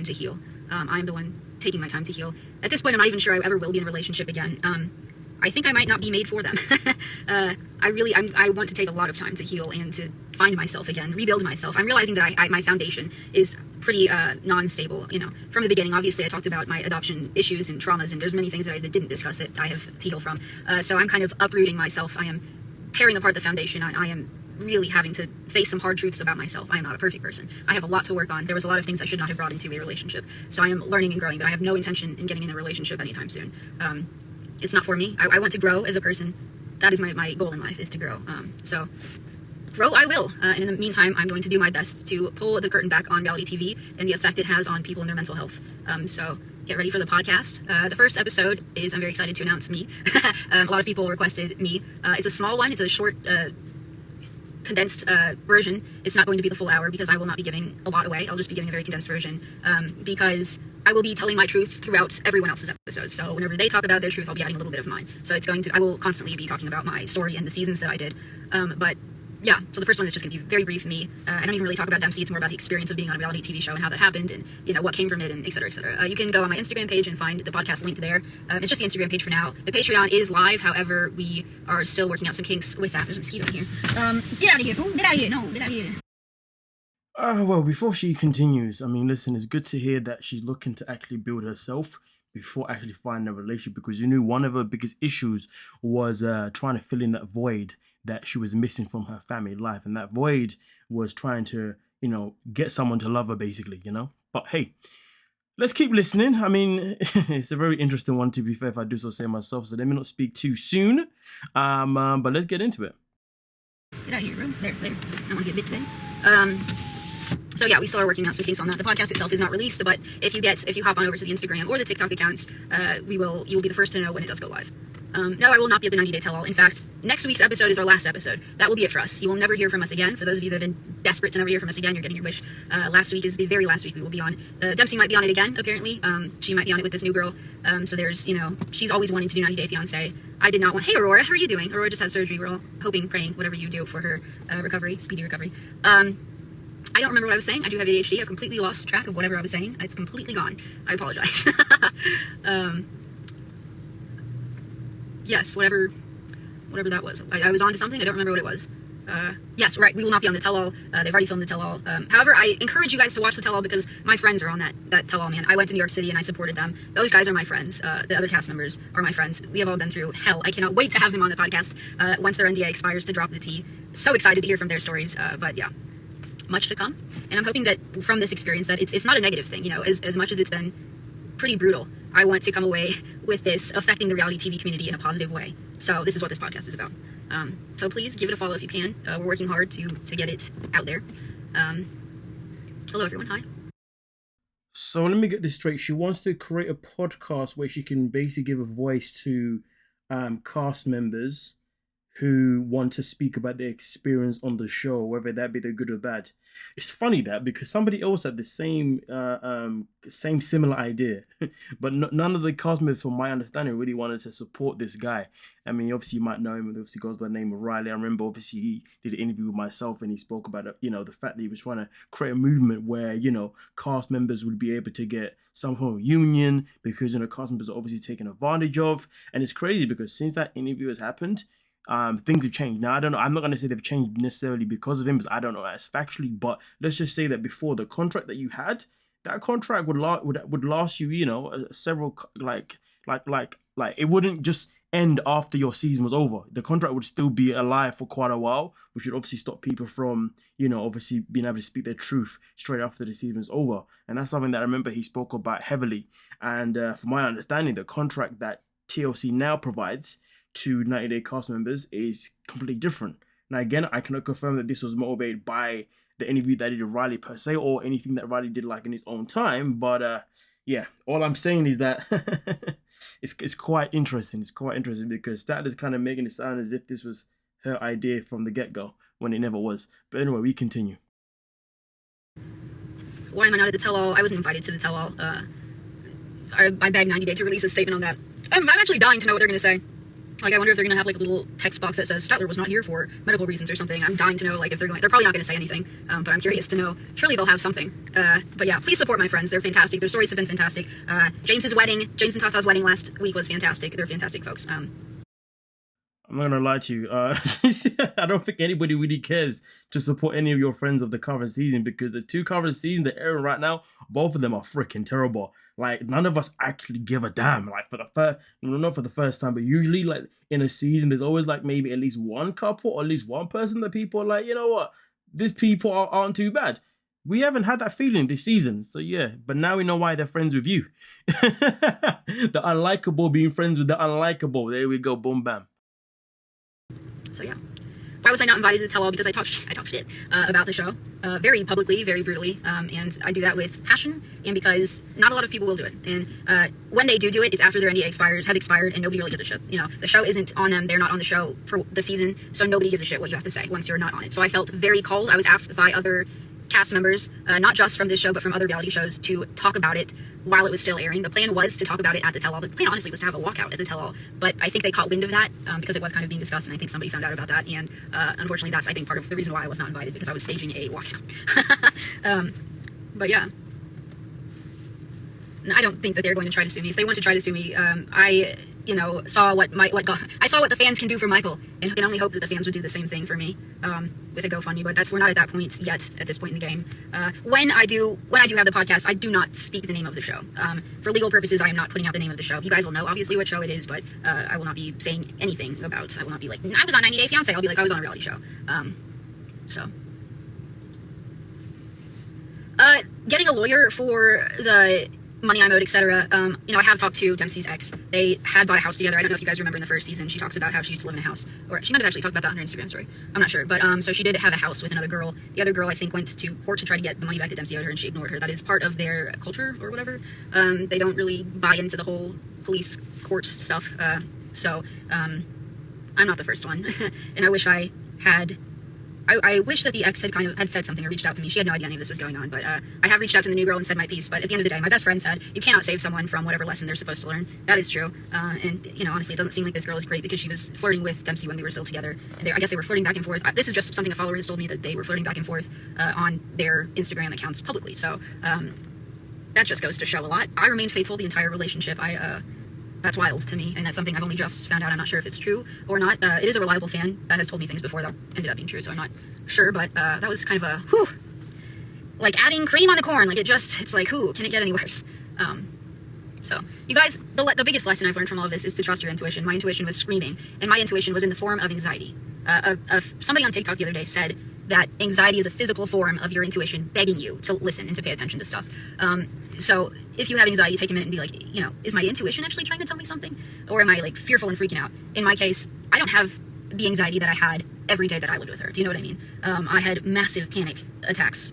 to heal. I'm the one taking my time to heal. At this point, I'm not even sure I ever will be in a relationship again. I think I might not be made for them. I want to take a lot of time to heal and to find myself again, rebuild myself. I'm realizing that my foundation is pretty non-stable. From the beginning, obviously, I talked about my adoption issues and traumas, and there's many things that I didn't discuss that I have to heal from. So I'm kind of uprooting myself. I am tearing apart the foundation. I am really having to face some hard truths about myself. I am not a perfect person. I have a lot to work on. There was a lot of things I should not have brought into a relationship. So I am learning and growing, but I have no intention in getting in a relationship anytime soon. It's not for me. I want to grow as a person. That is my goal in life, is to grow. So grow I will. And in the meantime, I'm going to do my best to pull the curtain back on reality TV and the effect it has on people and their mental health. So get ready for the podcast. The first episode is, I'm very excited to announce me. A lot of people requested me. It's a small one. It's a short, condensed version. It's not going to be the full hour because I will not be giving a lot away. I'll just be giving a very condensed version because I will be telling my truth throughout everyone else's episodes. So whenever they talk about their truth, I'll be adding a little bit of mine. So I will constantly be talking about my story and the seasons that I did. But yeah, so the first one is just going to be very brief me. I don't even really talk about Dempsey. It's more about the experience of being on a reality TV show and how that happened and, what came from it and et cetera, et cetera. You can go on my Instagram page and find the podcast link there. It's just the Instagram page for now. The Patreon is live. However, we are still working out some kinks with that. There's a mosquito in here. Get out of here, fool. Get out of here. No, get out of here. Well, before she continues, listen, it's good to hear that she's looking to actually build herself before actually finding a relationship, because one of her biggest issues was trying to fill in that void that she was missing from her family life, and that void was trying to get someone to love her, basically. But hey, let's keep listening. It's a very interesting one, to be fair, if I do so say myself, so let me not speak too soon, but let's get into it. Get out of here, bro. There. I don't want to get bit today. So yeah, we still are working out some kinks on that. The podcast itself is not released, but if you hop on over to the Instagram or the TikTok accounts, you will be the first to know when it does go live. No, I will not be at the 90-day tell-all. In fact, next week's episode is our last episode. That will be it for us. You will never hear from us again. For those of you that have been desperate to never hear from us again, you're getting your wish. Last week is the very last week we will be on. Dempsey might be on it again, apparently. She might be on it with this new girl. So there's, she's always wanting to do 90-day fiancé. I did not want, hey, Aurora, how are you doing? Aurora just had surgery. We're all hoping, praying, whatever you do for her recovery, speedy recovery. I don't remember what I was saying. I do have ADHD. I've completely lost track of whatever I was saying. It's completely gone. I apologize. Yes, whatever that was. I was on to something. I don't remember what it was. Yes, right. We will not be on the tell-all. They've already filmed the tell-all. However, I encourage you guys to watch the tell-all because my friends are on that tell-all, man. I went to New York City and I supported them. Those guys are my friends. The other cast members are my friends. We have all been through hell. I cannot wait to have them on the podcast once their NDA expires to drop the tea. So excited to hear from their stories. But yeah, much to come. And I'm hoping that from this experience that it's not a negative thing. As much as it's been pretty brutal, I want to come away with this affecting the reality TV community in a positive way. So this is what this podcast is about. So please give it a follow if you can. We're working hard to get it out there. Hello everyone, hi. So let me get this straight. She wants to create a podcast where she can basically give a voice to cast members who want to speak about their experience on the show, whether that be the good or bad. It's funny that because somebody else had the same similar idea, but none of the cast members, from my understanding, really wanted to support this guy. Obviously you might know him. Obviously goes by the name of Riley. I remember obviously he did an interview with myself and he spoke about the fact that he was trying to create a movement where cast members would be able to get some form of union because cast members are obviously taken advantage of. And it's crazy because since that interview has happened, things have changed. Now, I don't know. I'm not going to say they've changed necessarily because of him, because I don't know as factually. But let's just say that before, the contract that you had, that contract would last you, several like it wouldn't just end after your season was over. The contract would still be alive for quite a while, which would obviously stop people from obviously being able to speak their truth straight after the season is over. And that's something that I remember he spoke about heavily. And from my understanding, the contract that TLC now provides to 90-day cast members is completely different. Now again, I cannot confirm that this was motivated by the interview that he did with Riley per se, or anything that Riley did in his own time, but yeah, all I'm saying is that it's quite interesting. It's quite interesting because Statler's kind of making it sound as if this was her idea from the get-go when it never was. But anyway, we continue. Why am I not at the tell-all? I wasn't invited to the tell-all. I begged 90 Day to release a statement on that. I'm actually dying to know what they're going to say. Like, I wonder if they're going to have, like, a little text box that says Statler was not here for medical reasons or something. I'm dying to know, like, if they're probably not going to say anything, but I'm curious to know. Surely they'll have something. But yeah, please support my friends. They're fantastic. Their stories have been fantastic. James and Tata's wedding last week was fantastic. They're fantastic folks. I'm not gonna lie to you. I don't think anybody really cares to support any of your friends of the current season, because the 2 current seasons that are airing right now, both of them are freaking terrible. Like, none of us actually give a damn. Like, not for the first time, but usually, like, in a season, there's always, like, maybe at least one couple or at least one person that people are like, you know what, these people aren't too bad. We haven't had that feeling this season, so yeah. But now we know why they're friends with you. The unlikable being friends with the unlikable. There we go, boom, bam. So yeah. Why was I not invited to tell all? Because I talk shit about the show very publicly, very brutally, and I do that with passion, and because not a lot of people will do it. And when they do it, it's after their NDA has expired, and nobody really gives a shit. You know, the show isn't on them; they're not on the show for the season, so nobody gives a shit what you have to say once you're not on it. So I felt very called. I was asked by other cast members, not just from this show, but from other reality shows, to talk about it while it was still airing. The plan was to talk about it at the tell-all. The plan, honestly, was to have a walkout at the tell-all, but I think they caught wind of that because it was kind of being discussed, and I think somebody found out about that, and unfortunately, that's, I think, part of the reason why I was not invited, because I was staging a walkout. But yeah. I don't think that they're going to try to sue me. If they want to try to sue me, I saw I saw what the fans can do for Michael, and I can only hope that the fans would do the same thing for me with a GoFundMe. But we're not at that point yet. At this point in the game, when I do have the podcast, I do not speak the name of the show. For legal purposes, I am not putting out the name of the show. You guys will know obviously what show it is, but I will not be saying anything about. I will not be like, I was on 90 Day Fiancé. I'll be like, I was on a reality show. Getting a lawyer for the money I owed, etc. I have talked to Dempsey's ex. They had bought a house together. I don't know if you guys remember in the first season, she talks about how she used to live in a house, or she might have actually talked about that on her Instagram story. I'm not sure, but so she did have a house with another girl. The other girl, I think, went to court to try to get the money back that Dempsey owed her, and she ignored her. That is part of their culture or whatever. They don't really buy into the whole police court stuff. So I'm not the first one, and I wish I had. I wish that the ex had said something or reached out to me. She had no idea any of this was going on, but I have reached out to the new girl and said my piece. But at the end of the day, my best friend said, you cannot save someone from whatever lesson they're supposed to learn. That is true. And honestly, it doesn't seem like this girl is great, because she was flirting with Dempsey when we were still together. And I guess they were flirting back and forth. This is just something a follower has told me, that they were flirting back and forth on their Instagram accounts publicly. So that just goes to show a lot. I remained faithful the entire relationship. That's wild to me, and that's something I've only just found out. I'm not sure if it's true or not. It is a reliable fan that has told me things before that ended up being true, so I'm not sure, but that was kind of a, whew, like adding cream on the corn. Like, it's like, whew, can it get any worse? So, you guys, the biggest lesson I've learned from all of this is to trust your intuition. My intuition was screaming, and my intuition was in the form of anxiety. Somebody on TikTok the other day said that anxiety is a physical form of your intuition begging you to listen and to pay attention to stuff. So if you have anxiety, take a minute and be like, is my intuition actually trying to tell me something? Or am I like fearful and freaking out? In my case, I don't have the anxiety that I had every day that I lived with her. Do you know what I mean? I had massive panic attacks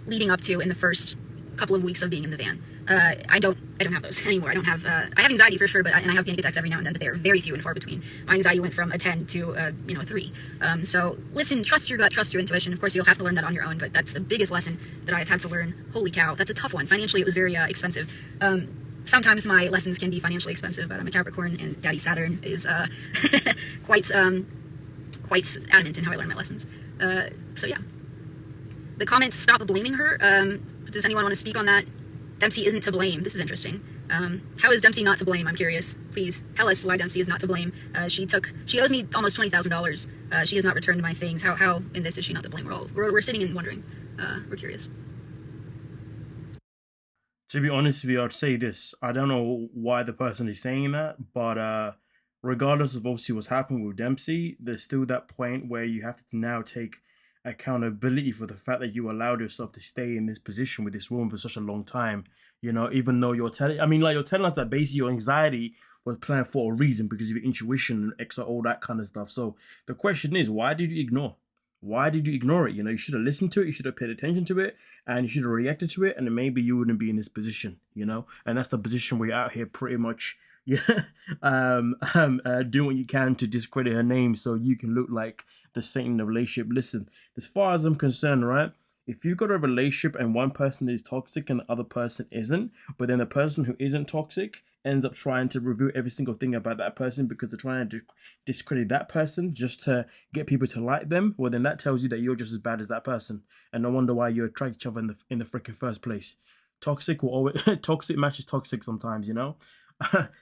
leading up to in the first couple of weeks of being in the van. I don't have those anymore. I have anxiety for sure, and I have panic attacks every now and then, but they are very few and far between. My anxiety went from a 10 to a 3. So listen, trust your gut, trust your intuition. Of course, you'll have to learn that on your own, but that's the biggest lesson that I've had to learn. Holy cow, that's a tough one. Financially, it was very expensive. Sometimes my lessons can be financially expensive, but I'm a Capricorn, and Daddy Saturn is quite adamant in how I learn my lessons. So yeah. The comment, stop blaming her. Does anyone want to speak on that? Dempsey isn't to blame. This is interesting. How is Dempsey not to blame? I'm curious. Please tell us why Dempsey is not to blame. She owes me almost $20,000. She has not returned my things. How in this is she not to blame? We're sitting and wondering. We're curious. To be honest with you, I'd say this. I don't know why the person is saying that, but regardless of obviously what's happened with Dempsey, there's still that point where you have to now take accountability for the fact that you allowed yourself to stay in this position with this woman for such a long time. Even though you're telling us that basically your anxiety was planned for a reason because of your intuition and all that kind of stuff. So the question is, why did you ignore? Why did you ignore it? You should have listened to it, you should have paid attention to it, and you should have reacted to it, and then maybe you wouldn't be in this position, and that's the position where you're out here pretty much doing what you can to discredit her name so you can look like the saint in the relationship. Listen, as far as I'm concerned, right, if you've got a relationship and one person is toxic and the other person isn't, but then the person who isn't toxic ends up trying to review every single thing about that person because they're trying to discredit that person just to get people to like them, well, then that tells you that you're just as bad as that person. And no wonder why you attract each other in the freaking first place. Toxic will always toxic matches toxic sometimes, you know.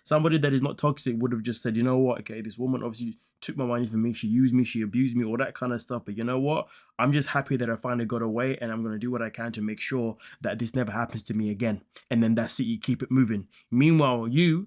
Somebody that is not toxic would have just said, you know what, okay, this woman obviously took my money from me, she used me, she abused me, all that kind of stuff. But you know what? I'm just happy that I finally got away, and I'm going to do what I can to make sure that this never happens to me again. And then that's it, you keep it moving. Meanwhile, you're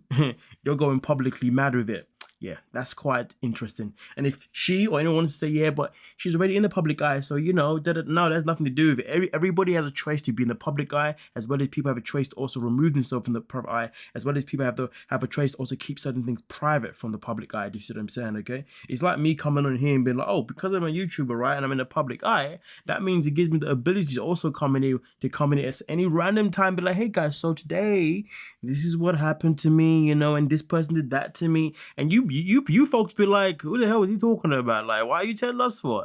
going publicly mad with it. Yeah, that's quite interesting. And if she or anyone wants to say, yeah, but she's already in the public eye, so, you know, no, there's nothing to do with it. Everybody has a choice to be in the public eye, as well as people have a choice to also remove themselves from the private eye, as well as people have a choice to also keep certain things private from the public eye. Do you see what I'm saying, okay? It's like me coming on here and being like, oh, because I'm a YouTuber, right, and I'm in the public eye, that means it gives me the ability to also come in at any random time, be like, hey guys, so today, this is what happened to me, you know, and this person did that to me, and you folks be like, who the hell is he talking about? Like, why are you telling us for?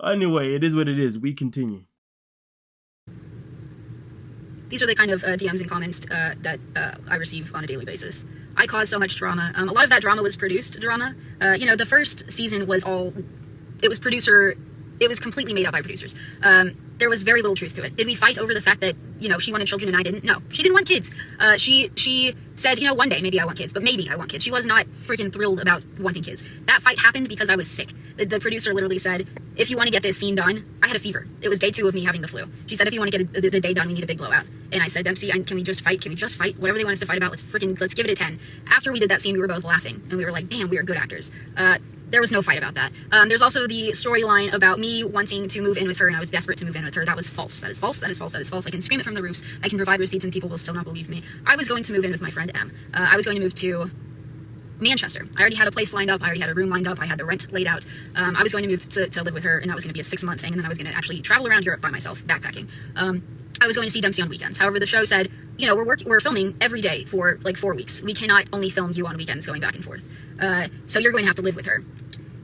Anyway, it is what it is. We continue. These are the kind of DMs and comments that I receive on a daily basis. I cause so much drama. A lot of that drama was produced drama. The first season was it was completely made up by producers. There was very little truth to it. Did we fight over the fact that, she wanted children and I didn't? No, she didn't want kids. She said, one day maybe I want kids, but maybe I want kids. She was not freaking thrilled about wanting kids. That fight happened because I was sick. The producer literally said, if you want to get this scene done, I had a fever. It was day 2 of me having the flu. She said, if you want to get the day done, we need a big blowout. And I said, Dempsey, can we just fight? Can we just fight? Whatever they want us to fight about, let's give it a 10. After we did that scene, we were both laughing and we were like, damn, we are good actors. There was no fight about that. There's also the storyline about me wanting to move in with her and I was desperate to move in with her. That was false. That is false. That is false. That is false. I can scream it from the roofs. I can provide receipts and people will still not believe me. I was going to move in with my friend M. I was going to move to Manchester. I already had a place lined up. I already had a room lined up. I had the rent laid out. I was going to move to live with her, and that was going to be a 6-month thing, and then I was going to actually travel around Europe by myself, backpacking. I was going to see Dempsey on weekends. However, the show said, we're filming every day for like 4 weeks. We cannot only film you on weekends going back and forth. So you're going to have to live with her.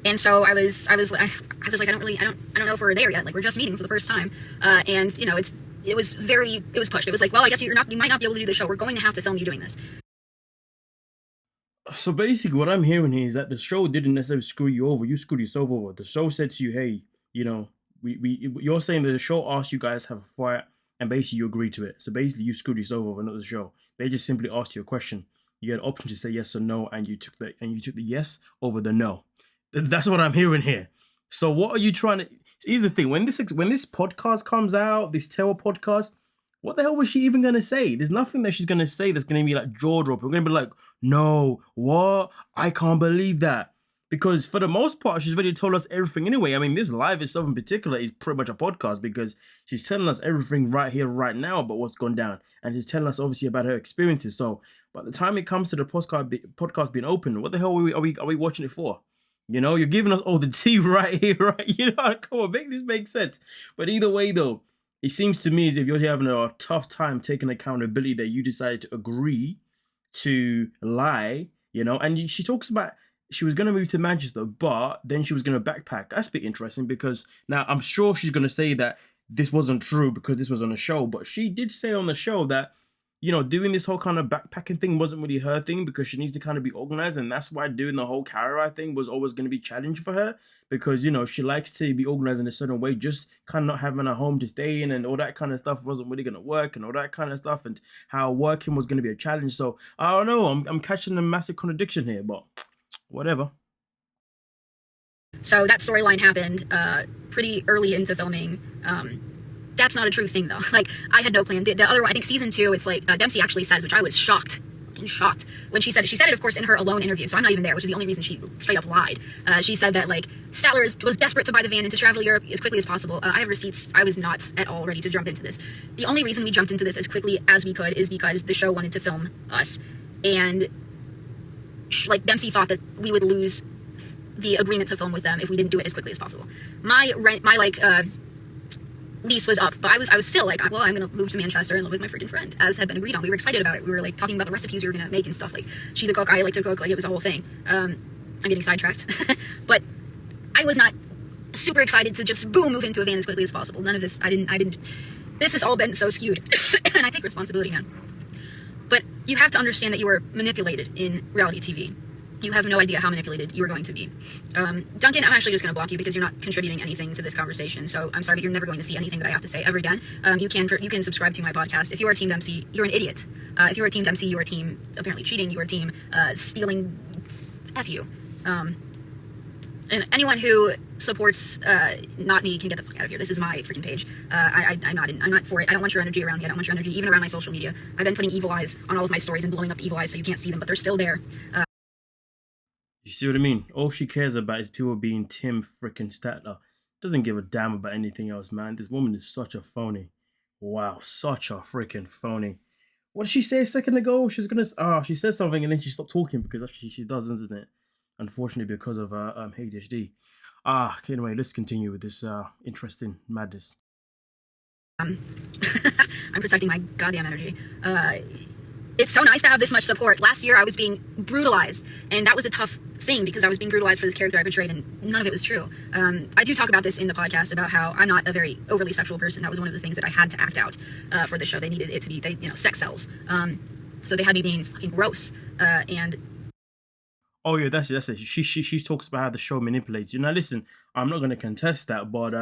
And so I was like, I don't know if we're there yet. Like, we're just meeting for the first time. It was pushed. It was like, well, I guess you might not be able to do the show. We're going to have to film you doing this. So basically what I'm hearing here is that the show didn't necessarily screw you over. You screwed yourself over. The show said to you, hey, you're saying that the show asked you guys to have a fight and basically you agreed to it. So basically you screwed yourself over, not the show. They just simply asked you a question. You had an option to say yes or no, and you took the yes over the no. That's what I'm hearing here. So what are you trying to... Here's the thing. When this podcast comes out, this Terror podcast, what the hell was she even going to say? There's nothing that she's going to say that's going to be like jaw-dropping. We're going to be like, no, what? I can't believe that. Because for the most part, she's already told us everything anyway. I mean, this live itself in particular is pretty much a podcast because she's telling us everything right here, right now about what's gone down. And she's telling us obviously about her experiences. So by the time it comes to the podcast being open, what the hell are we watching it for? You're giving us all the tea right here, right? Come on, make this make sense. But either way, though, it seems to me as if you're having a tough time taking accountability that you decided to agree to lie, And she talks about she was going to move to Manchester, but then she was going to backpack. That's a bit interesting because now I'm sure she's going to say that this wasn't true because this was on a show. But she did say on the show that, doing this whole kind of backpacking thing wasn't really her thing because she needs to kind of be organized. And that's why doing the whole car ride thing was always going to be challenging for her because, she likes to be organized in a certain way, just kind of not having a home to stay in and all that kind of stuff wasn't really going to work and all that kind of stuff and how working was going to be a challenge. So I don't know. I'm catching a massive contradiction here, but whatever. So that storyline happened pretty early into filming. That's not a true thing, though. Like, I had no plan. The other one, I think season 2, it's like, Dempsey actually says, which I was shocked, when she said it. She said it, of course, in her alone interview, so I'm not even there, which is the only reason she straight up lied. She said that, like, Statler was desperate to buy the van and to travel Europe as quickly as possible. I have receipts. I was not at all ready to jump into this. The only reason we jumped into this as quickly as we could is because the show wanted to film us. And, Dempsey thought that we would lose the agreement to film with them if we didn't do it as quickly as possible. My lease was up, but I was still like, well, I'm gonna move to Manchester and live with my freaking friend, as had been agreed on. We were excited about it. We were like talking about the recipes we were gonna make and stuff. Like, she's a cook, I like to cook, like it was a whole thing. I'm getting sidetracked. But I was not super excited to just boom move into a van as quickly as possible. None of this, I didn't this has all been so skewed. And I take responsibility, man. But you have to understand that you are manipulated in reality TV. You have no idea how manipulated you are going to be. Duncan, I'm actually just going to block you because you're not contributing anything to this conversation. So I'm sorry, but you're never going to see anything that I have to say ever again. You can subscribe to my podcast. If you are Team Dempsey, you're an idiot. If you are Team Dempsey, you are Team apparently cheating. You are Team stealing. F you. And anyone who supports not me can get the fuck out of here. This is my freaking page. I'm not for it. I don't want your energy around me. I don't want your energy even around my social media. I've been putting evil eyes on all of my stories and blowing up the evil eyes so you can't see them, but they're still there. You see what I mean? All she cares about is people being Tim freaking Statler. Doesn't give a damn about anything else, man. This woman is such a phony. Wow, such a freaking phony. What did she say a second ago? She said something and then she stopped talking because that's what she does, isn't it? Unfortunately, because of ADHD. Anyway, let's continue with this interesting madness. I'm protecting my goddamn energy. It's so nice to have this much support. Last year, I was being brutalized, and that was a tough thing because I was being brutalized for this character I portrayed, and none of it was true. I do talk about this in the podcast about how I'm not a very overly sexual person. That was one of the things that I had to act out for the show. They needed it to be, sex sells. So they had me being fucking gross, and... Oh yeah, that's it. She talks about how the show manipulates you. Now listen, I'm not going to contest that, but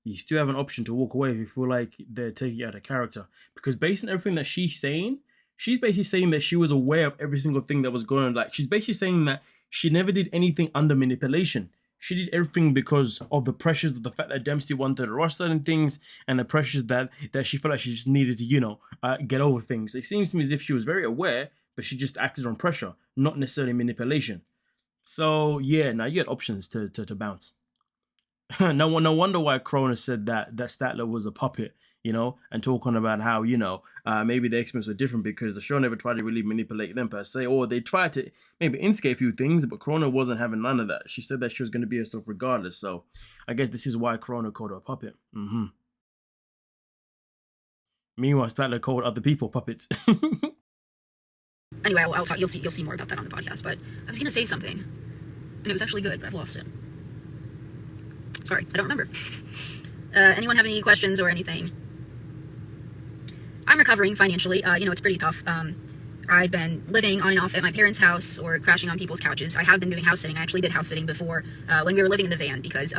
you still have an option to walk away if you feel like they're taking you out of character. Because based on everything that she's saying, she's basically saying that she was aware of every single thing that was going on. Like, she's basically saying that she never did anything under manipulation. She did everything because of the pressures of the fact that Dempsey wanted to rush certain things and the pressures that she felt like she just needed to, get over things. It seems to me as if she was very aware, but she just acted on pressure, not necessarily manipulation. So, yeah, now you had options to bounce. No wonder why Corona said that Statler was a puppet, and talking about how, maybe the X-Men were different because the show never tried to really manipulate them per se, or they tried to maybe instigate a few things, but Corona wasn't having none of that. She said that she was going to be herself regardless, so I guess this is why Corona called her a puppet. Meanwhile, Statler called other people puppets. Anyway, I'll talk. You'll see more about that on the podcast. But I was gonna say something, and it was actually good, but I've lost it. Sorry, I don't remember. Anyone have any questions or anything? I'm recovering financially. It's pretty tough. I've been living on and off at my parents' house or crashing on people's couches. I have been doing house sitting. I actually did house sitting before when we were living in the van because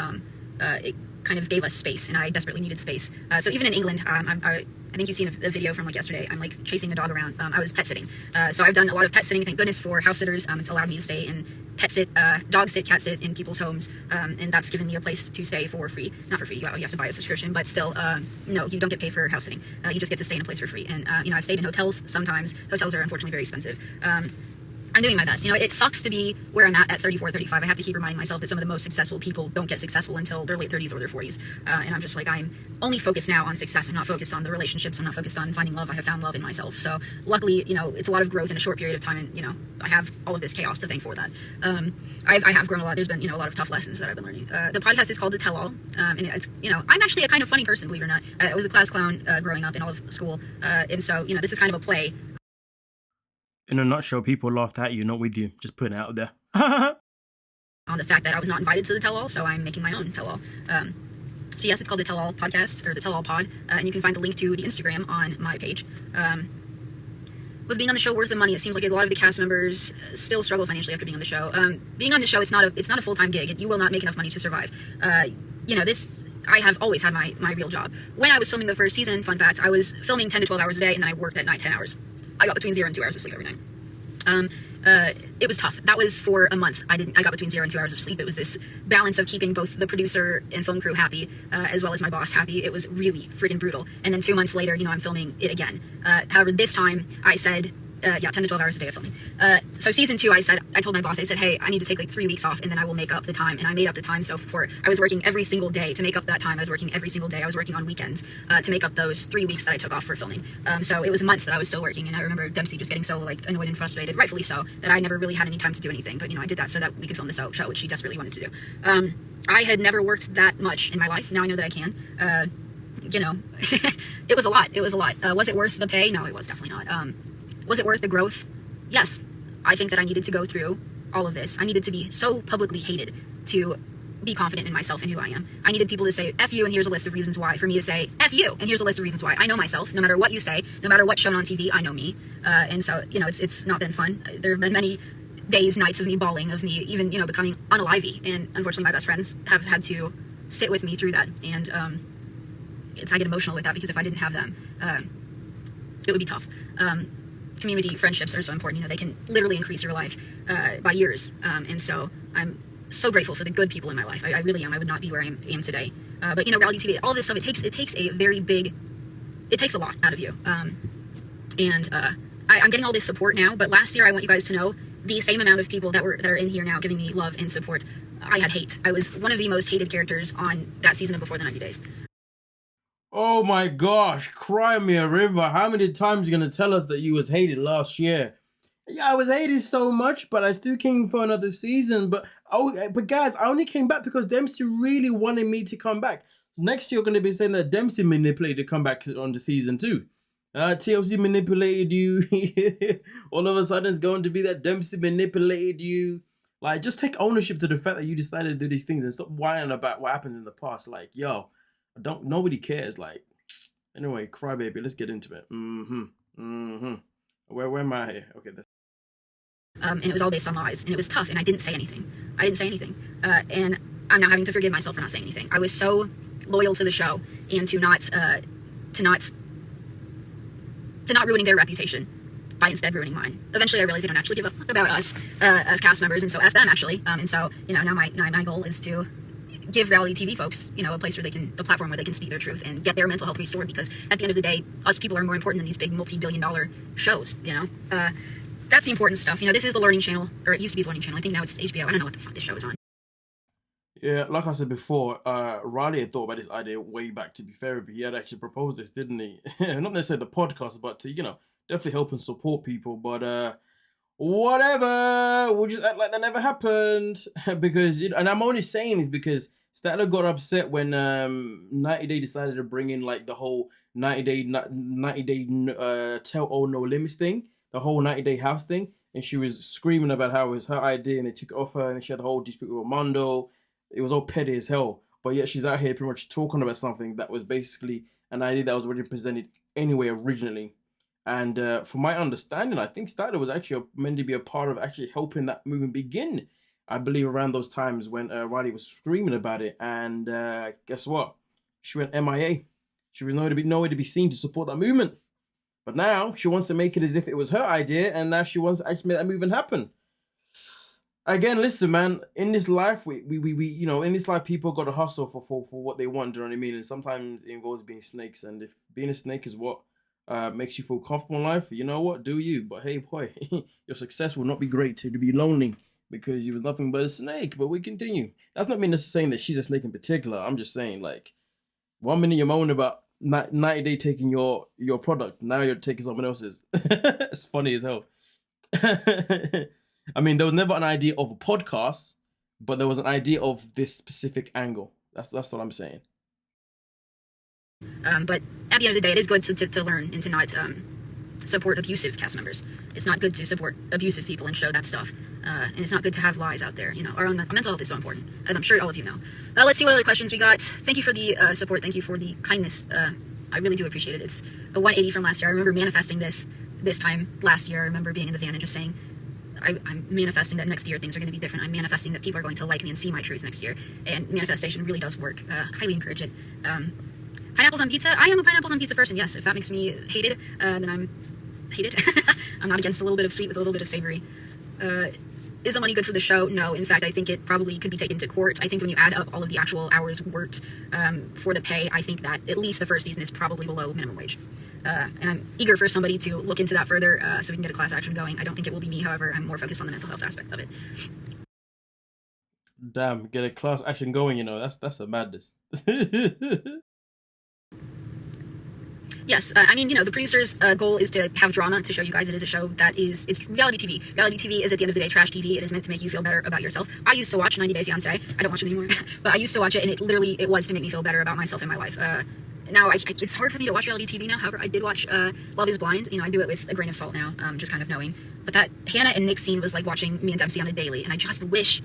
it kind of gave us space, and I desperately needed space. So even in England, I think you've seen a video from yesterday. I'm chasing a dog around. I was pet sitting. So I've done a lot of pet sitting, thank goodness for house sitters. It's allowed me to stay and pet sit, dog sit, cat sit in people's homes. And that's given me a place to stay for free. Not for free, you have to buy a subscription, but still, no, you don't get paid for house sitting. You just get to stay in a place for free. And, I've stayed in hotels sometimes. Hotels are unfortunately very expensive. I'm doing my best. It sucks to be where I'm at 34, 35. I have to keep reminding myself that some of the most successful people don't get successful until their late 30s or their 40s. And I'm just I'm only focused now on success. I'm not focused on the relationships. I'm not focused on finding love. I have found love in myself. So luckily, it's a lot of growth in a short period of time. And, I have all of this chaos to thank for that. I have grown a lot. There's been, a lot of tough lessons that I've been learning. The podcast is called The Tell All. And it's, I'm actually a kind of funny person, believe it or not. I was a class clown growing up in all of school. And so, this is kind of a play. In a nutshell, people laughed at you, not with you. Just putting it out there. On the fact that I was not invited to the Tell All, so I'm making my own Tell All. So yes, it's called the Tell All Podcast, or the Tell All Pod, and you can find the link to the Instagram on my page. Was being on the show worth the money? It seems like a lot of the cast members still struggle financially after being on the show. Being on the show, it's not a full-time gig. You will not make enough money to survive. I have always had my real job. When I was filming the first season, fun fact, I was filming 10 to 12 hours a day, and then I worked at night 10 hours. I got between 0 and 2 hours of sleep every night. It was tough. That was for a month. I got between 0 and 2 hours of sleep. It was this balance of keeping both the producer and film crew happy, as well as my boss happy. It was really freaking brutal. And then 2 months later, I'm filming it again. However, this time I said, 10 to 12 hours a day of filming. So season 2, I told my boss, I said, hey, I need to take 3 weeks off and then I will make up the time. And I made up the time. So I was working every single day to make up that time. I was working every single day. I was working on weekends, to make up those 3 weeks that I took off for filming. So it was months that I was still working. And I remember Dempsey just getting so annoyed and frustrated, rightfully so, that I never really had any time to do anything. But, I did that so that we could film this show, which she desperately wanted to do. I had never worked that much in my life. Now I know that I can. It was a lot. Was it worth the pay? No, it was definitely not. Was it worth the growth? Yes. I think that I needed to go through all of this. I needed to be so publicly hated to be confident in myself and who I am. I needed people to say F you and here's a list of reasons why, for me to say F you and here's a list of reasons why. I know myself. No matter what you say, no matter what's shown on TV, I know me. And so, it's not been fun. There have been many days, nights of me bawling, of me even, becoming unalivey. And unfortunately, my best friends have had to sit with me through that. And I get emotional with that because if I didn't have them, it would be tough. Community friendships are so important. They can literally increase your life by years. And so I'm so grateful for the good people in my life. I really am. I would not be where I am today. But reality TV, all this stuff, it takes a lot out of you. I'm getting all this support now, but last year I want you guys to know the same amount of people that are in here now giving me love and support. I had hate. I was one of the most hated characters on that season of Before the 90 Days. Oh my gosh, cry me a river. How many times are you going to tell us that you was hated last year? Yeah, I was hated so much, but I still came for another season. But guys, I only came back because Dempsey really wanted me to come back. Next year, you're going to be saying that Dempsey manipulated to come back on the season 2. TLC manipulated you. All of a sudden, it's going to be that Dempsey manipulated you. Like, just take ownership to the fact that you decided to do these things and stop whining about what happened in the past. Like, yo, nobody cares. Like, anyway, crybaby, let's get into it. Where am I here? Okay. And it was all based on lies, and it was tough, and I didn't say anything. And I'm now having to forgive myself for not saying anything. I was so loyal to the show and to not ruining their reputation by instead ruining mine. Eventually, I realized they don't actually give a fuck about us as cast members, and so F them actually. And so now my goal is to give reality TV folks, a place where the platform where they can speak their truth and get their mental health restored, because at the end of the day, us people are more important than these big multi-billion-dollar shows, That's the important stuff. This is the Learning Channel, or it used to be the Learning Channel. I think now it's HBO. I don't know what the fuck this show is on. Yeah, like I said before, Riley had thought about this idea way back, to be fair with you. He had actually proposed this, didn't he? Not necessarily the podcast, but to, definitely help and support people. But whatever, we'll just act like that never happened. Because, and I'm only saying this because Statler got upset when 90 Day decided to bring in like the whole 90 day tell all no limits thing, the whole 90 Day house thing. And she was screaming about how it was her idea and they took it off her, and she had the whole dispute with Armando. It was all petty as hell. But yet she's out here pretty much talking about something that was basically an idea that was already presented anyway originally. And from my understanding, I think Statler was actually meant to be a part of actually helping that movement begin. I believe around those times when Riley was screaming about it. And guess what? She went MIA. She was nowhere to be seen to support that movement. But now she wants to make it as if it was her idea, and now she wants to actually make that movement happen. Again, listen, man. In this life, we in this life, people got to hustle for what they want. Do you know what I mean? And sometimes it involves being snakes. And if being a snake is what makes you feel comfortable in life, you know what? Do you? But hey, boy, your success will not be great. To be lonely because you was nothing but a snake. But we continue. That's not mean saying that she's a snake in particular. I'm just saying, like, 1 minute you're moaning about 90 Day taking your product. Now you're taking someone else's. It's funny as hell. I mean, there was never an idea of a podcast, but there was an idea of this specific angle. That's what I'm saying. But at the end of the day, it is good to learn and to not support abusive cast members. It's not good to support abusive people and show that stuff. And it's not good to have lies out there. Our own mental health is so important, as I'm sure all of you know. Let's see what other questions we got. Thank you for the support. Thank you for the kindness. I really do appreciate it. It's a 180 from last year. I remember manifesting this time last year. I remember being in the van and just saying, I'm manifesting that next year things are going to be different. I'm manifesting that people are going to like me and see my truth next year. And manifestation really does work. Highly encourage it. Pineapples on pizza. I am a pineapples on pizza person. Yes, if that makes me hated, then I'm hated. I'm not against a little bit of sweet with a little bit of savory. Is the money good for the show? No. In fact, I think it probably could be taken to court. I think when you add up all of the actual hours worked for the pay, I think that at least the first season is probably below minimum wage. And I'm eager for somebody to look into that further so we can get a class action going. I don't think it will be me, however. I'm more focused on the mental health aspect of it. Damn, get a class action going, that's a madness. Yes, I mean, the producer's goal is to have drama, to show you guys it is a show that it's reality TV. Reality TV is, at the end of the day, trash TV. It is meant to make you feel better about yourself. I used to watch 90 Day Fiancé. I don't watch it anymore, but I used to watch it, and it was to make me feel better about myself and my life. Now, it's hard for me to watch reality TV now. However, I did watch Love is Blind. I do it with a grain of salt now, just kind of knowing. But that Hannah and Nick scene was like watching me and Dempsey on a daily, and I just wish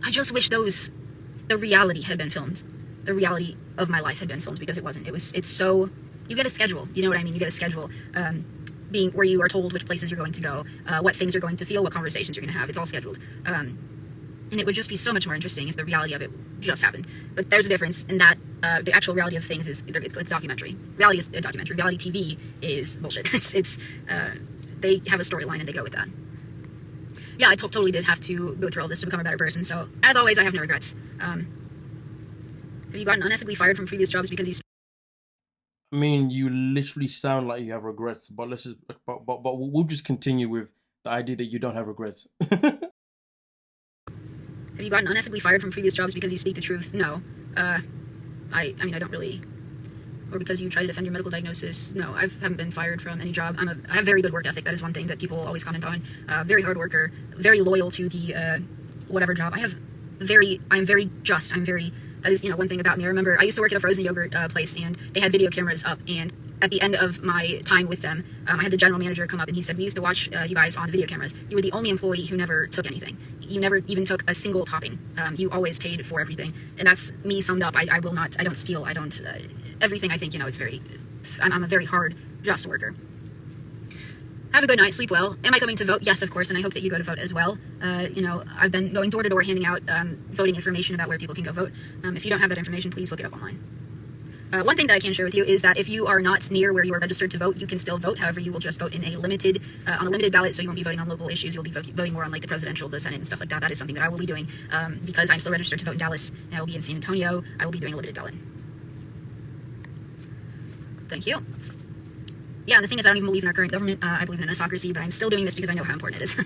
I just wish the reality had been filmed. The reality of my life had been filmed, because it wasn't. It's so, you get a schedule, you know what I mean? You get a schedule, being where you are told which places you're going to go, what things you're going to feel, what conversations you're going to have. It's all scheduled. And it would just be so much more interesting if the reality of it just happened. But there's a difference in that the actual reality of things is it's a documentary. Reality is a documentary. Reality TV is bullshit. It's they have a storyline and they go with that. Yeah, I totally did have to go through all this to become a better person. So, as always, I have no regrets. Have you gotten unethically fired from previous jobs because you... I mean, you literally sound like you have regrets, but we'll just continue with the idea that you don't have regrets. Have you gotten unethically fired from previous jobs because you speak the truth? No. I mean, I don't really... Or because you try to defend your medical diagnosis? No, I haven't been fired from any job. I have very good work ethic. That is one thing that people always comment on. Very hard worker. Very loyal to the whatever job. I'm very just. That is, one thing about me. I remember I used to work at a frozen yogurt place, and they had video cameras up, and at the end of my time with them, I had the general manager come up, and he said, we used to watch you guys on the video cameras. You were the only employee who never took anything. You never even took a single topping. You always paid for everything. And that's me summed up. I don't steal. I don't, everything I think, I'm a very hard, just worker. Have a good night, sleep well. Am I going to vote? Yes, of course, and I hope that you go to vote as well. I've been going door to door handing out voting information about where people can go vote. If you don't have that information, please look it up online. One thing that I can share with you is that if you are not near where you are registered to vote, you can still vote. However, you will just vote in on a limited ballot, so you won't be voting on local issues. You'll be voting more on like the presidential, the Senate, and stuff like that. That is something that I will be doing because I'm still registered to vote in Dallas, and I will be in San Antonio. I will be doing a limited ballot. Thank you. Yeah, and the thing is, I don't even believe in our current government. I believe in an autocracy, but I'm still doing this because I know how important it is.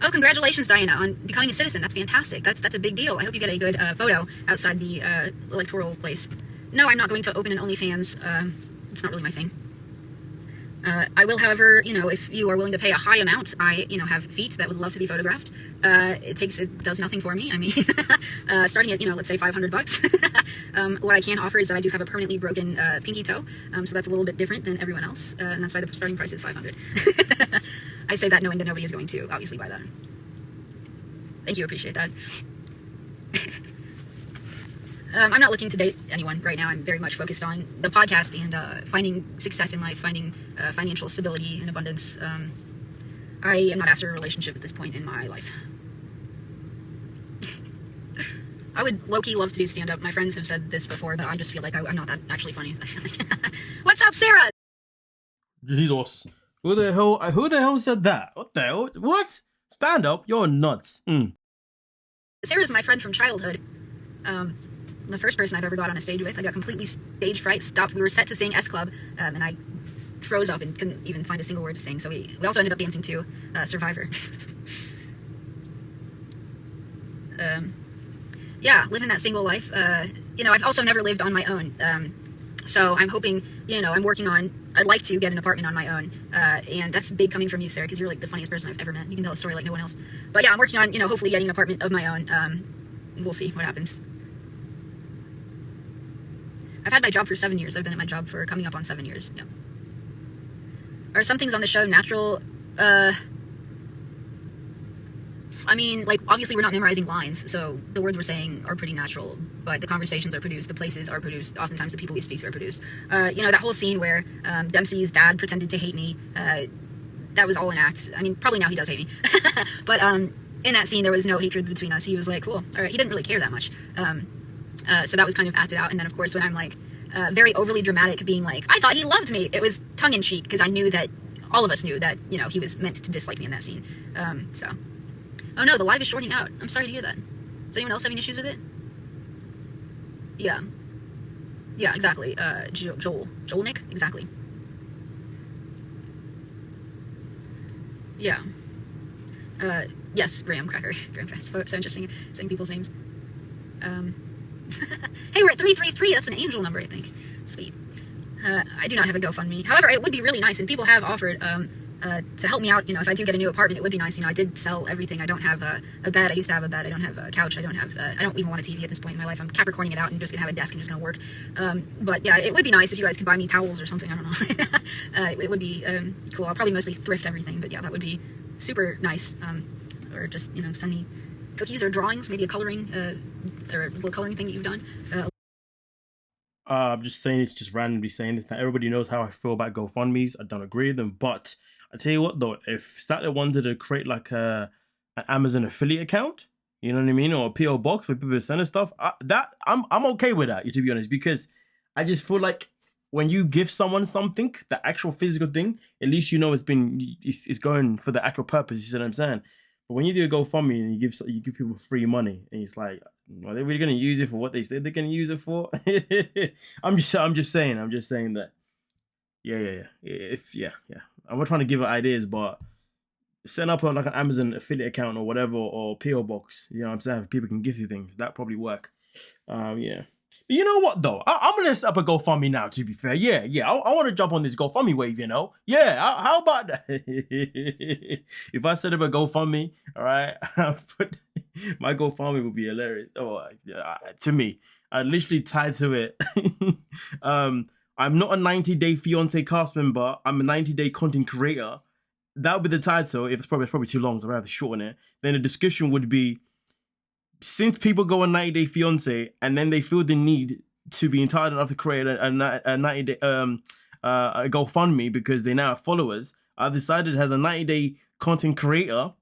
Oh, congratulations, Diana, on becoming a citizen. That's fantastic. That's a big deal. I hope you get a good photo outside the electoral place. No, I'm not going to open an OnlyFans. It's not really my thing. I will, however, if you are willing to pay a high amount, I, have feet that would love to be photographed. It does nothing for me. I mean, starting at, let's say $500. What I can offer is that I do have a permanently broken pinky toe. So that's a little bit different than everyone else. And that's why the starting price is $500. I say that knowing that nobody is going to obviously buy that. Thank you. Appreciate that. I'm not looking to date anyone right now. I'm very much focused on the podcast and finding success in life, finding financial stability and abundance. I am not after a relationship at this point in my life. I would low-key love to do stand-up. My friends have said this before, but I just feel like I'm not that actually funny. I feel like What's up, Sarah? Jesus. Who the hell said that? What the hell? What? Stand-up? You're nuts. Sarah's my friend from childhood. The first person I've ever got on a stage with. I got completely stage fright, stopped. We were set to sing S Club, and I froze up and couldn't even find a single word to sing. So we also ended up dancing to Survivor. Yeah, living that single life. I've also never lived on my own. So I'm hoping, I'm working on, I'd like to get an apartment on my own. And that's big coming from you, Sarah, because you're like the funniest person I've ever met. You can tell a story like no one else. But yeah, I'm working on, hopefully getting an apartment of my own. We'll see what happens. I've had my job for 7 years. I've been at my job for coming up on 7 years. Yeah. Are some things on the show natural? I mean, like, obviously we're not memorizing lines, so the words we're saying are pretty natural, but the conversations are produced, the places are produced, oftentimes the people we speak to are produced. That whole scene where Dempsey's dad pretended to hate me, that was all an act. I mean, probably now he does hate me. But in that scene, there was no hatred between us. He was like, cool. All right. He didn't really care that much. So that was kind of acted out. And then, of course, when I'm like very overly dramatic, being like, I thought he loved me, it was tongue-in-cheek, because I knew that, all of us knew that, he was meant to dislike me in that scene. Oh no, the live is shorting out. I'm sorry to hear that. Is anyone else having issues with it? Yeah. Yeah, exactly. Joel Nick? Exactly. Yeah. Yes, Graham Cracker. So interesting saying people's names. Hey, we're at 333. That's an angel number, I think. Sweet. I do not have a GoFundMe. However, it would be really nice, and people have offered to help me out. If I do get a new apartment, it would be nice. I did sell everything. I don't have a bed. I used to have a bed. I don't have a couch. I don't even want a TV at this point in my life. I'm Capricorning it out and just gonna have a desk and just gonna work. But yeah, it would be nice if you guys could buy me towels or something. I don't know. It would be cool. I'll probably mostly thrift everything, but yeah, that would be super nice. Or just send me cookies or drawings, maybe a coloring or a little coloring thing that you've done. I'm just saying it's just randomly saying this. Now, everybody knows how I feel about GoFundMe's. I don't agree with them, but I tell you what though, if Statler wanted to create like an Amazon affiliate account, you know what I mean, or a PO box for people to send us stuff, I'm okay with that, to be honest, because I just feel like when you give someone something, the actual physical thing, at least you know it's going for the actual purpose. You see what I'm saying? But when you do a GoFundMe and you give people free money, and it's like, are they really gonna use it for what they said they're gonna use it for? I'm just saying that. Yeah. I'm not trying to give her ideas, but set up like an Amazon affiliate account or whatever, or PO box. You know what I'm saying? People can give you things. That probably work. Yeah. But you know what though? I'm gonna set up a GoFundMe now. To be fair, yeah. I want to jump on this GoFundMe wave. You know, yeah. How about that? If I set up a GoFundMe, all right, my GoFundMe would be hilarious. Oh, to me, I literally tied to it. I'm not a 90-day fiance cast member. I'm a 90-day content creator. That would be the title. If it's probably too long, so I have to shorten it. Then the description would be, since people go on 90-day fiance and then they feel the need to be entitled enough to create a 90-day a GoFundMe because they now have followers, I've decided as a 90-day content creator,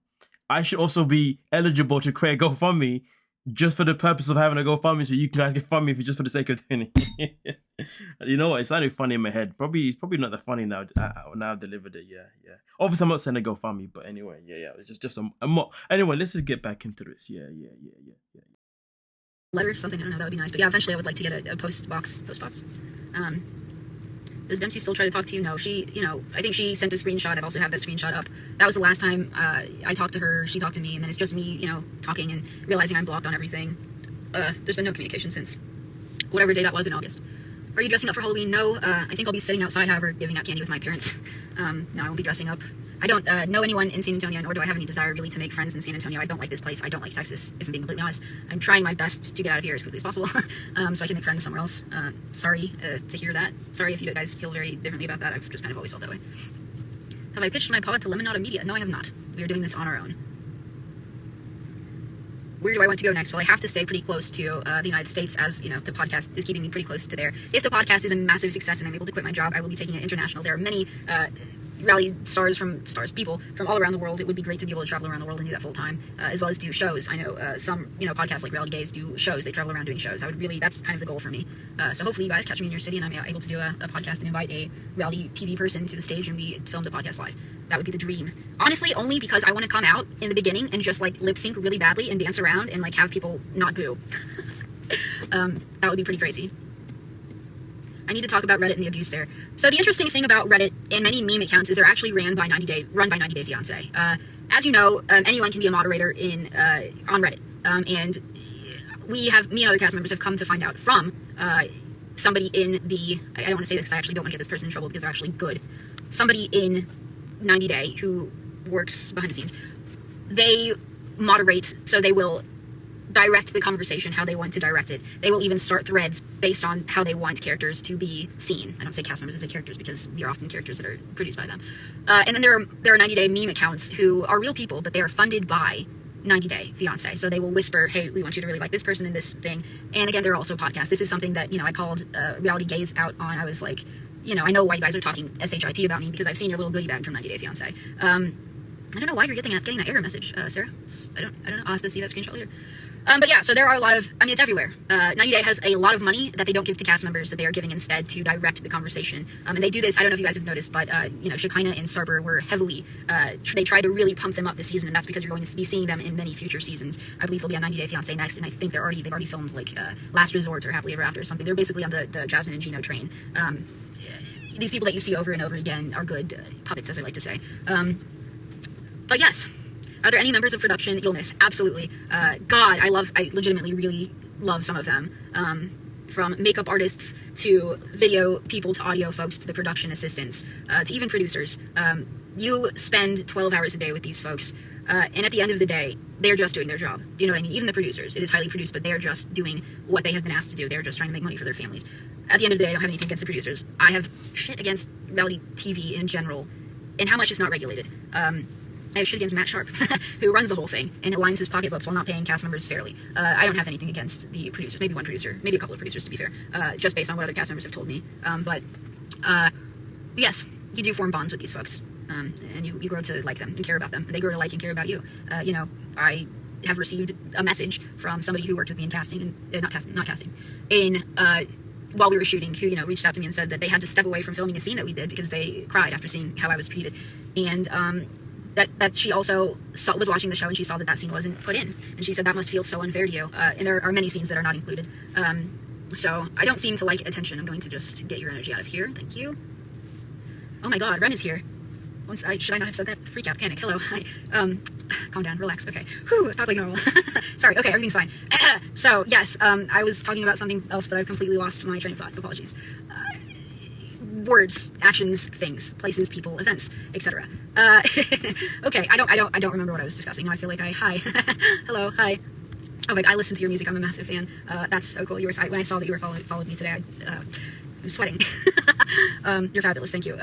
I should also be eligible to create a GoFundMe just for the purpose of having a GoFundMe, so you guys can fund me if it's just for the sake of doing it. You know what? It sounded funny in my head. It's probably not that funny now. Now I've delivered it. Yeah. Obviously, I'm not saying a GoFundMe, but anyway, yeah. It's just a more. Anyway, let's just get back into this. Yeah. Letter, something, I don't know, that would be nice. But yeah, eventually I would like to get a post box. Does Dempsey still try to talk to you? No, she, I think she sent a screenshot. I've also had that screenshot up. That was the last time I talked to her. She talked to me, and then it's just me, talking and realizing I'm blocked on everything. There's been no communication since whatever day that was in August. Are you dressing up for Halloween? No, I think I'll be sitting outside, however, giving out candy with my parents. No, I won't be dressing up. I don't know anyone in San Antonio, nor do I have any desire really to make friends in San Antonio. I don't like this place. I don't like Texas, if I'm being completely honest. I'm trying my best to get out of here as quickly as possible, so I can make friends somewhere else. Sorry to hear that. Sorry if you guys feel very differently about that. I've just kind of always felt that way. Have I pitched my pod to MovingMAD? No, I have not. We are doing this on our own. Where do I want to go next? Well, I have to stay pretty close to the United States, as the podcast is keeping me pretty close to there. If the podcast is a massive success and I'm able to quit my job, I will be taking it international. There are many rally people from all around the world. It would be great to be able to travel around the world and do that full time, as well as do shows. I know some podcasts like Reality Gaze do shows. They travel around doing shows. That's kind of the goal for me. So hopefully you guys catch me in your city and I'm able to do a podcast and invite a reality TV person to the stage and we film the podcast live. That would be the dream. Honestly, only because I want to come out in the beginning and just like lip sync really badly and dance around and like have people not boo. That would be pretty crazy. I need to talk about Reddit and the abuse there. So the interesting thing about Reddit and many meme accounts is they're actually run by 90 Day Fiance. As you know, anyone can be a moderator on Reddit. And me and other cast members have come to find out from somebody in the, I don't want to say this because I actually don't want to get this person in trouble because they're actually good. Somebody in 90 Day who works behind the scenes. They moderate, so they will direct the conversation how they want to direct it. They will even start threads based on how they want characters to be seen. I don't say cast members, I say characters because we are often characters that are produced by them. And then there are 90 Day meme accounts who are real people, but they are funded by 90 Day Fiance. So they will whisper, hey, we want you to really like this person in this thing. And again, there are also podcasts. This is something that, I called Reality Gaze out on. I was like, I know why you guys are talking SHIT about me because I've seen your little goodie bag from 90 Day Fiance. I don't know why you're getting that error message, Sarah. I don't know. I'll have to see that screenshot later. But yeah, so there are a lot of, it's everywhere. 90 Day has a lot of money that they don't give to cast members that they are giving instead to direct the conversation. And they do this, I don't know if you guys have noticed, but, Shekinah and Sarber were heavily, they try to really pump them up this season, and that's because you're going to be seeing them in many future seasons. I believe we'll be on 90 Day Fiancé next, and I think they've already filmed, like, Last Resort or Happily Ever After or something. They're basically on the Jasmine and Gino train. These people that you see over and over again are good puppets, as I like to say. But yes. Are there any members of production that you'll miss? Absolutely. God, I legitimately really love some of them. From makeup artists to video people to audio folks to the production assistants to even producers. You spend 12 hours a day with these folks, and at the end of the day, they're just doing their job. Do you know what I mean? Even the producers. It is highly produced, but they're just doing what they have been asked to do. They're just trying to make money for their families. At the end of the day, I don't have anything against the producers. I have shit against reality TV in general and how much is not regulated. I have shit against Matt Sharp, who runs the whole thing and aligns his pocketbooks while not paying cast members fairly. I don't have anything against the producers, maybe one producer, maybe a couple of producers to be fair, just based on what other cast members have told me. But yes, you do form bonds with these folks, and you grow to like them and care about them, and they grow to like and care about you. I have received a message from somebody who worked with me in casting, and not casting, while we were shooting, who reached out to me and said that they had to step away from filming a scene that we did because they cried after seeing how I was treated, and that she also was watching the show and she saw that scene wasn't put in, and she said that must feel so unfair to you. And there are many scenes that are not included. So I don't seem to like attention. I'm going to just get your energy out of here. Thank you. Oh my God, Ren is here. Should I not have said that? Freak out, panic. Hello. Hi. Calm down, relax. Okay. Whew, talk like normal. Sorry. Okay, everything's fine. So yes, I was talking about something else, but I've completely lost my train of thought. Apologies. Words, actions, things, places, people, events, etc. Okay, I don't remember what I was discussing. Now I feel like hi. Hello, hi. Oh wait, I listen to your music. I'm a massive fan. That's so cool. When I saw that you were followed me today, I'm sweating. You're fabulous. Thank you.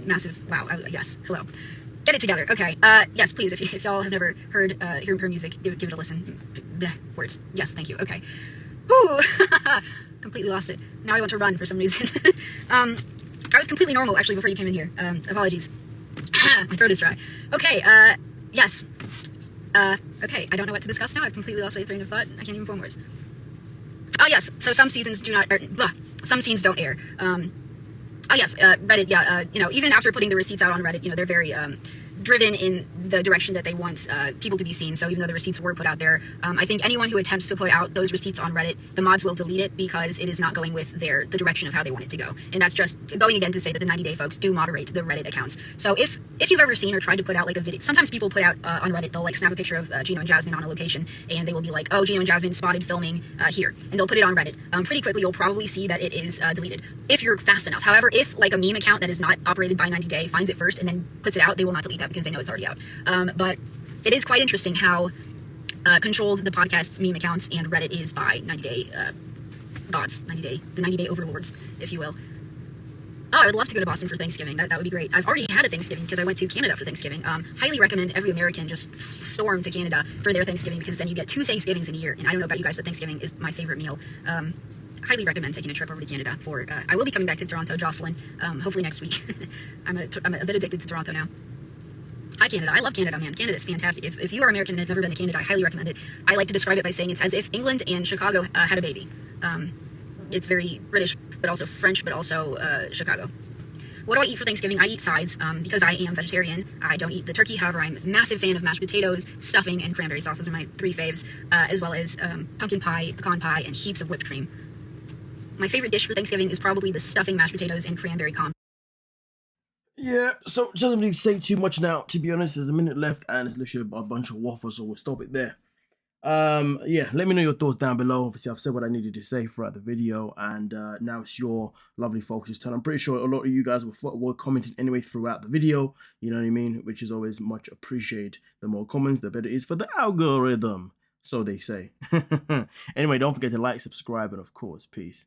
Massive. Wow. Yes. Hello. Get it together. Okay. Yes, please. If y'all have never heard her music, give it a listen. Words. Yes. Thank you. Okay. Whew. Completely lost it. Now I want to run for some reason. I was completely normal actually before you came in here. Apologies. My throat is dry. Okay. Yes. Okay. I don't know what to discuss now. I've completely lost my train of thought. I can't even form words. Oh yes. So some seasons do not. Some scenes don't air. Oh yes, Reddit, yeah, even after putting the receipts out on Reddit, they're very driven in the direction that they want people to be seen. So even though the receipts were put out there, I think anyone who attempts to put out those receipts on Reddit, the mods will delete it because it is not going with the direction of how they want it to go. And that's just going again to say that the 90 Day folks do moderate the Reddit accounts. So if you've ever seen or tried to put out like a video, sometimes people put out on Reddit, they'll like snap a picture of Gino and Jasmine on a location, and they will be like, oh, Gino and Jasmine spotted filming here, and they'll put it on Reddit. Pretty quickly you'll probably see that it is deleted if you're fast enough. However, if like a meme account that is not operated by 90 Day finds it first and then puts it out, they will not delete that because they know it's already out. But it is quite interesting how controlled the podcast's meme accounts and Reddit is by 90 Day gods, the 90 Day overlords, if you will. Oh, I would love to go to Boston for Thanksgiving. That would be great. I've already had a Thanksgiving because I went to Canada for Thanksgiving. Highly recommend every American just storm to Canada for their Thanksgiving because then you get 2 Thanksgivings in a year. And I don't know about you guys, but Thanksgiving is my favorite meal. Highly recommend taking a trip over to Canada for. I will be coming back to Toronto, Jocelyn, hopefully next week. I'm a bit addicted to Toronto now. Hi, Canada. I love Canada, man. Canada's fantastic. If you are American and have never been to Canada, I highly recommend it. I like to describe it by saying it's as if England and Chicago had a baby. It's very British, but also French, but also Chicago. What do I eat for Thanksgiving? I eat sides because I am vegetarian. I don't eat the turkey. However, I'm a massive fan of mashed potatoes, stuffing, and cranberry sauce. Those are my 3 faves, as well as pumpkin pie, pecan pie, and heaps of whipped cream. My favorite dish for Thanksgiving is probably the stuffing, mashed potatoes, and cranberry combo. Yeah, so it doesn't really say too much now, to be honest. There's a minute left and it's literally a bunch of waffles, so we'll stop it there. Yeah, let me know your thoughts down below. Obviously, I've said what I needed to say throughout the video, and now it's your lovely folks' turn. I'm pretty sure a lot of you guys were commenting anyway throughout the video, you know what I mean, which is always much appreciated. The more comments, the better it is for the algorithm, so they say. Anyway, don't forget to like, subscribe, and of course, peace.